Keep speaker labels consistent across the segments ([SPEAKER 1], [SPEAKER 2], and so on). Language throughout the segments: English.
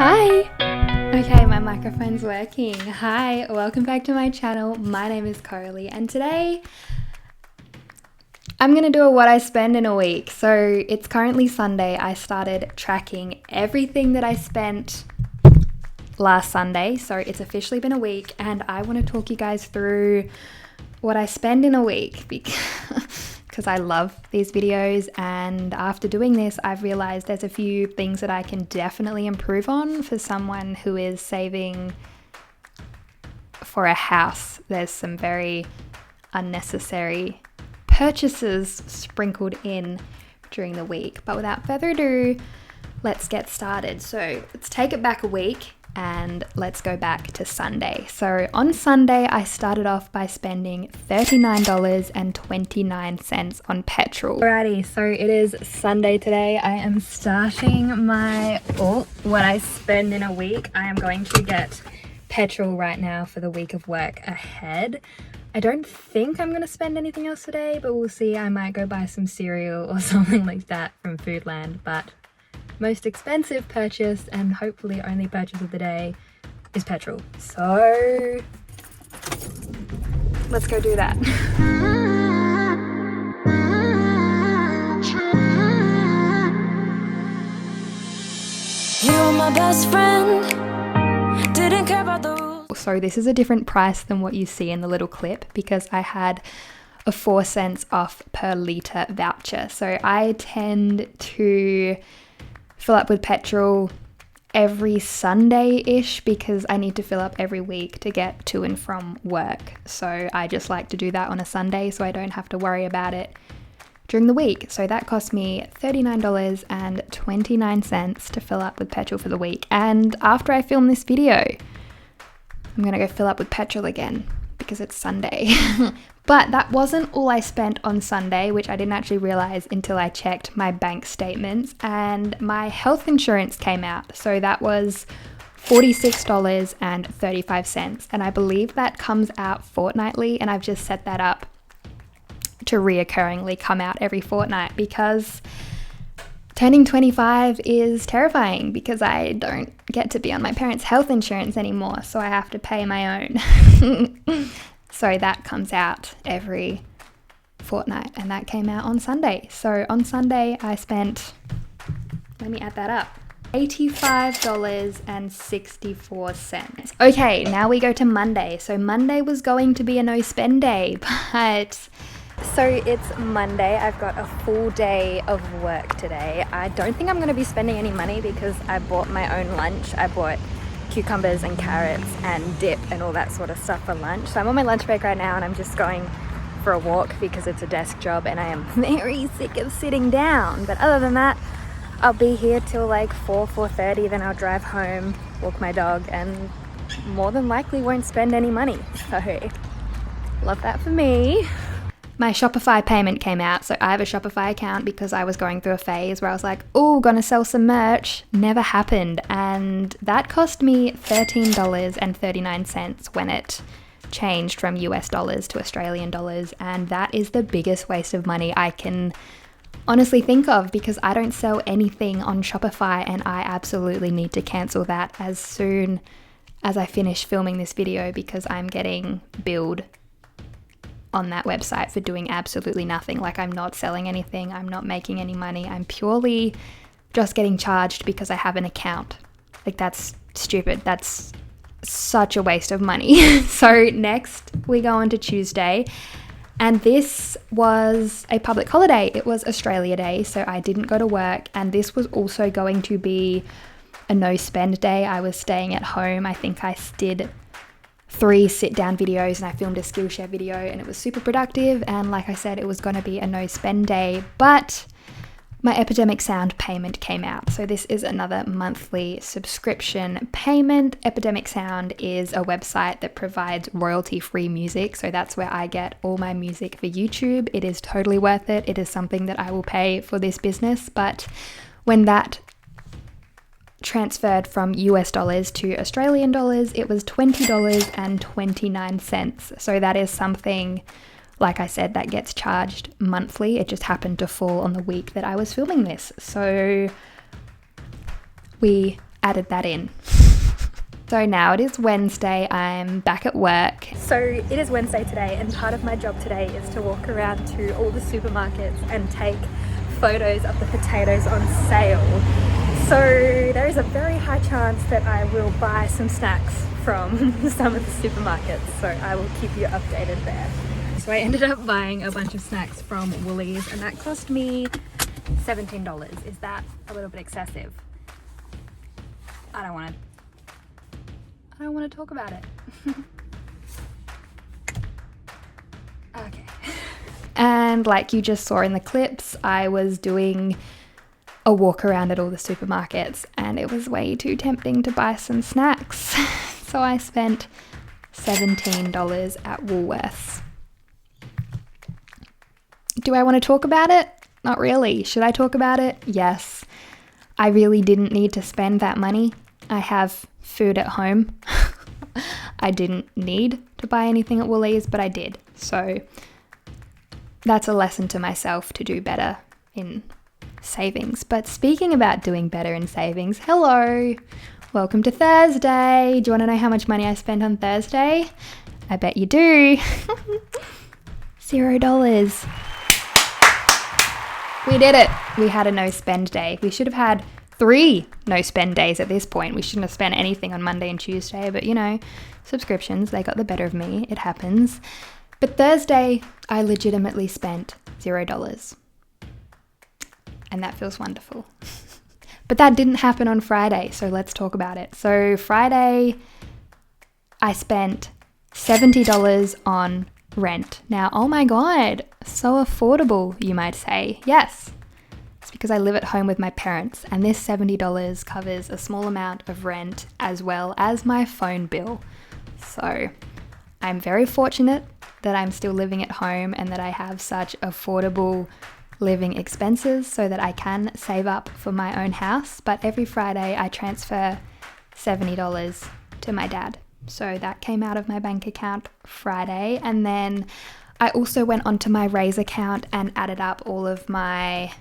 [SPEAKER 1] Hi! Okay, my microphone's working. Hi, welcome back to my channel. My name is Coralie and today I'm going to do a what I spend in a week. So it's currently Sunday. I started tracking everything that I spent last Sunday. So it's officially been a week and I want to talk you guys through what I spend in a week because I love these videos, and after doing this I've realized there's a few things that I can definitely improve on for someone who is saving for a house. There's some very unnecessary purchases sprinkled in during the week, but without further ado, let's get started. So let's take it back a week and let's go back to Sunday. So on Sunday, I started off by spending $39.29 on petrol. Alrighty, so it is Sunday today. I am starting my, what I spend in a week. I am going to get petrol right now for the week of work ahead. I don't think I'm going to spend anything else today, but we'll see. I might go buy some cereal or something like that from Foodland, but most expensive purchase and hopefully only purchase of the day is petrol. So let's go do that.
[SPEAKER 2] You're my best friend. Didn't care about the rules.
[SPEAKER 1] So this is a different price than what you see in the little clip because I had a 4 cents off per litre voucher. So I tend to fill up with petrol every Sunday-ish because I need to fill up every week to get to and from work. So I just like to do that on a Sunday so I don't have to worry about it during the week. So that cost me $39.29 to fill up with petrol for the week. And after I film this video, I'm gonna go fill up with petrol again because it's Sunday. But that wasn't all I spent on Sunday, which I didn't actually realize until I checked my bank statements, and my health insurance came out. So that was $46.35, and I believe that comes out fortnightly, and I've just set that up to reoccurringly come out every fortnight because turning 25 is terrifying because I don't get to be on my parents' health insurance anymore, so I have to pay my own. So that comes out every fortnight, and that came out on Sunday. So on Sunday I spent, let me add that up, $85.64. Okay, now we go to Monday. So Monday was going to be a no spend day, but so it's Monday. I've got a full day of work today. I don't think I'm going to be spending any money because I bought my own lunch. I bought cucumbers and carrots and dip and all that sort of stuff for lunch. So I'm on my lunch break right now and I'm just going for a walk because it's a desk job and I am very sick of sitting down. But other than that, I'll be here till like 4:30, then I'll drive home, walk my dog, and more than likely won't spend any money. So love that for me. My Shopify payment came out. So I have a Shopify account because I was going through a phase where I was like, oh, gonna sell some merch. Never happened. And that cost me $13.39 when it changed from US dollars to Australian dollars. And that is the biggest waste of money I can honestly think of because I don't sell anything on Shopify and I absolutely need to cancel that as soon as I finish filming this video because I'm getting billed on that website for doing absolutely nothing. Like, I'm not selling anything, I'm not making any money, I'm purely just getting charged because I have an account. Like, that's stupid. That's such a waste of money. So next we go on to Tuesday, and this was a public holiday. It was Australia Day, so I didn't go to work, and this was also going to be a no spend day. I was staying at home. I think I did 3 sit-down videos and I filmed a Skillshare video and it was super productive, and like I said, it was going to be a no spend day, but my Epidemic Sound payment came out. So this is another monthly subscription payment. Epidemic Sound is a website that provides royalty-free music, so that's where I get all my music for YouTube. It is totally worth it. It is something that I will pay for this business, but when that transferred from US dollars to Australian dollars, it was $20.29. So that is something, like I said, that gets charged monthly. It just happened to fall on the week that I was filming this. So we added that in. So now it is Wednesday, I'm back at work. So it is Wednesday today, and part of my job today is to walk around to all the supermarkets and take photos of the potatoes on sale. So there is a very high chance that I will buy some snacks from some of the supermarkets, so I will keep you updated there. So I ended up buying a bunch of snacks from Woolies, and that cost me $17. Is that a little bit excessive? I don't want to talk about it. Okay. And like you just saw in the clips, I was doing a walk around at all the supermarkets and it was way too tempting to buy some snacks. So I spent $17 at Woolworths. Do I want to talk about it? Not really. Should I talk about it? Yes. I really didn't need to spend that money. I have food at home. I didn't need to buy anything at Woolies, but I did. So that's a lesson to myself to do better in savings. But speaking about doing better in savings, hello, welcome to Thursday. Do you want to know how much money I spent on Thursday? I bet you do. $0. We did it. We had a no spend day. We should have had 3 no spend days at this point. We shouldn't have spent anything on Monday and Tuesday, but you know, subscriptions, they got the better of me. It happens. But Thursday, I legitimately spent $0. And that feels wonderful. But that didn't happen on Friday, so let's talk about it. So Friday, I spent $70 on rent. Now, oh my God, so affordable, you might say. Yes. It's because I live at home with my parents, and this $70 covers a small amount of rent as well as my phone bill. So I'm very fortunate that I'm still living at home and that I have such affordable living expenses so that I can save up for my own house. But every Friday I transfer $70 to my dad. So that came out of my bank account Friday. And then I also went onto my Raiz account and added up all of my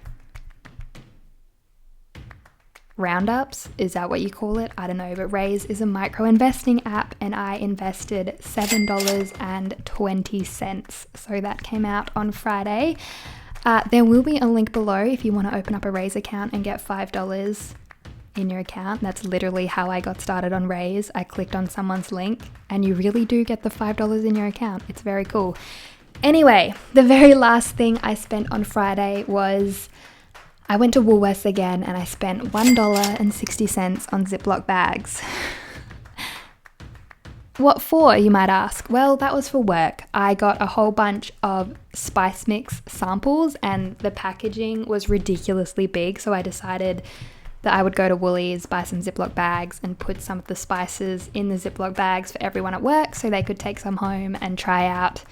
[SPEAKER 1] roundups. Is that what you call it? I don't know, but Raiz is a micro investing app and I invested $7.20. So that came out on Friday. There will be a link below if you want to open up a Raiz account and get $5 in your account. That's literally how I got started on Raiz. I clicked on someone's link and you really do get the $5 in your account. It's very cool. Anyway, the very last thing I spent on Friday was I went to Woolworths again and I spent $1.60 on ziploc bags. What for, you might ask? Well, that was for work. I got a whole bunch of spice mix samples and the packaging was ridiculously big, so I decided that I would go to Woolies, buy some ziploc bags and put some of the spices in the ziploc bags for everyone at work so they could take some home and try out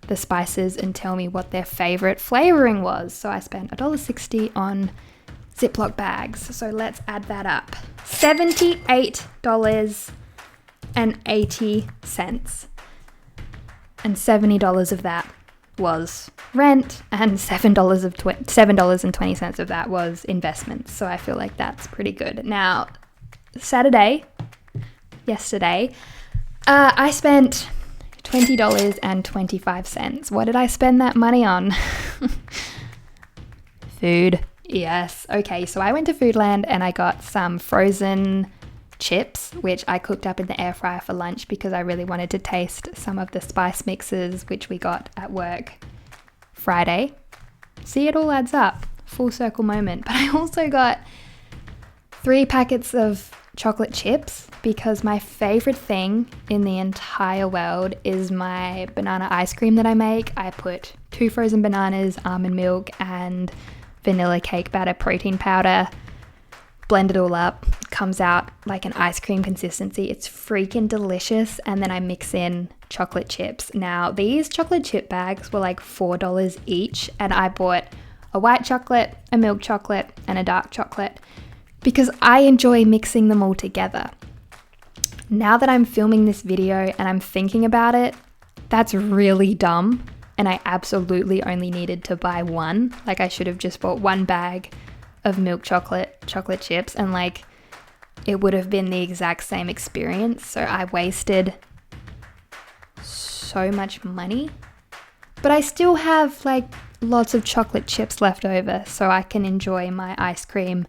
[SPEAKER 1] the spices and tell me what their favorite flavoring was. So I spent $1.60 on ziploc bags. So let's add that up. $78.80. And $70 of that was rent and $7.20 of that was investments. So I feel like that's pretty good. Now, yesterday, I spent $20.25. What did I spend that money on? Food. Yes. Okay, so I went to Foodland and I got some frozen chips, which I cooked up in the air fryer for lunch because I really wanted to taste some of the spice mixes which we got at work Friday. See, it all adds up. Full circle moment. But I also got 3 packets of chocolate chips because my favorite thing in the entire world is my banana ice cream that I make. I put 2 frozen bananas, almond milk, and vanilla cake batter protein powder. Blend it all up, comes out like an ice cream consistency. It's freaking delicious. And then I mix in chocolate chips. Now, these chocolate chip bags were like $4 each, and I bought a white chocolate, a milk chocolate, and a dark chocolate because I enjoy mixing them all together. Now that I'm filming this video and I'm thinking about it, that's really dumb, and I absolutely only needed to buy one. Like, I should have just bought 1 bag of milk chocolate chips and like it would have been the exact same experience. So I wasted so much money, but I still have like lots of chocolate chips left over, so I can enjoy my ice cream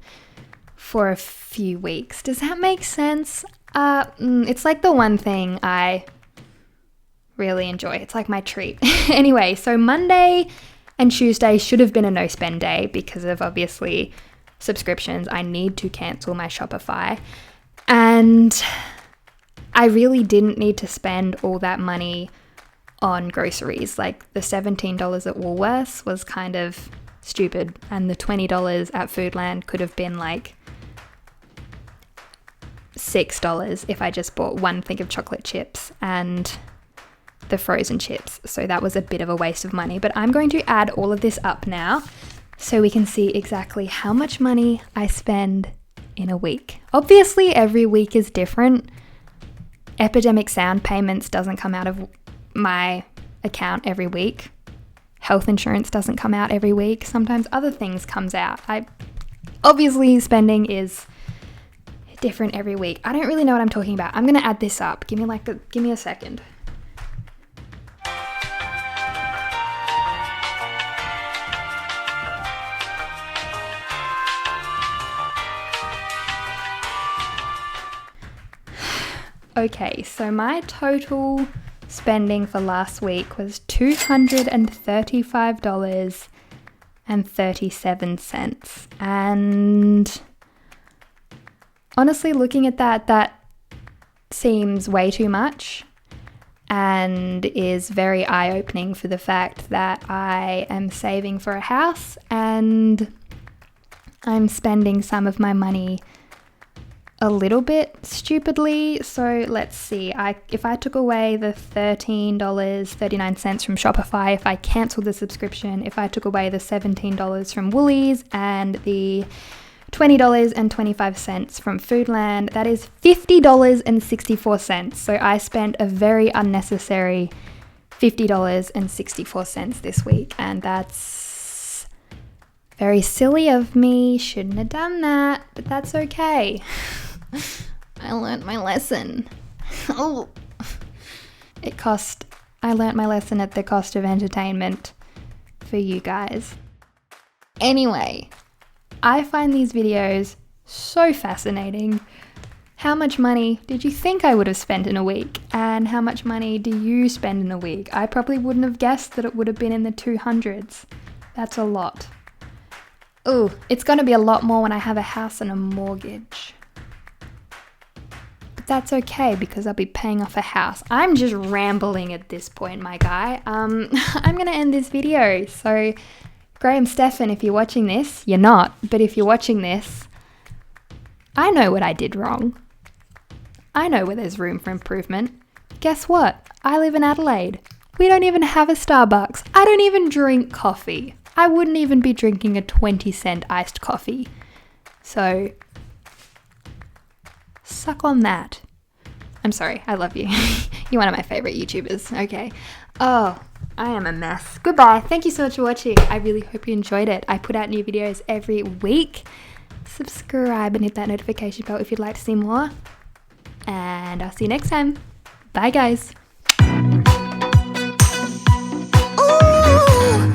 [SPEAKER 1] for a few weeks. Does that make sense? It's like the one thing I really enjoy. It's like my treat. Anyway, so Monday and Tuesday should have been a no spend day because of obviously subscriptions. I need to cancel my Shopify, and I really didn't need to spend all that money on groceries. Like the $17 at Woolworths was kind of stupid, and the $20 at Foodland could have been like $6 if I just bought one thing of chocolate chips and the frozen chips. So that was a bit of a waste of money, but I'm going to add all of this up now so we can see exactly how much money I spend in a week. Obviously every week is different. Epidemic Sound Payments doesn't come out of my account every week. Health insurance doesn't come out every week. Sometimes other things comes out. Obviously spending is different every week. I don't really know what I'm talking about. I'm going to add this up. Give me a second. Okay, so my total spending for last week was $235.37. And honestly, looking at that seems way too much and is very eye-opening for the fact that I am saving for a house and I'm spending some of my money a little bit stupidly. So let's see, if I took away the $13.39 from Shopify, if I cancelled the subscription, if I took away the $17 from Woolies and the $20.25 from Foodland, that is $50.64. So I spent a very unnecessary $50.64 this week, and that's very silly of me. Shouldn't have done that, but that's okay. I learnt my lesson. I learnt my lesson at the cost of entertainment for you guys. Anyway, I find these videos so fascinating. How much money did you think I would have spent in a week? And how much money do you spend in a week? I probably wouldn't have guessed that it would have been in the 200s. That's a lot. Ooh, it's going to be a lot more when I have a house and a mortgage. But that's okay because I'll be paying off a house. I'm just rambling at this point, my guy. I'm going to end this video. So Graham, Stephan, if you're watching this, you're not, but if you're watching this, I know what I did wrong. I know where there's room for improvement. Guess what? I live in Adelaide. We don't even have a Starbucks. I don't even drink coffee. I wouldn't even be drinking a 20-cent iced coffee. So, suck on that. I'm sorry, I love you. You're one of my favorite YouTubers. Okay. Oh, I am a mess. Goodbye. Thank you so much for watching. I really hope you enjoyed it. I put out new videos every week. Subscribe and hit that notification bell if you'd like to see more. And I'll see you next time. Bye, guys.
[SPEAKER 2] Ooh.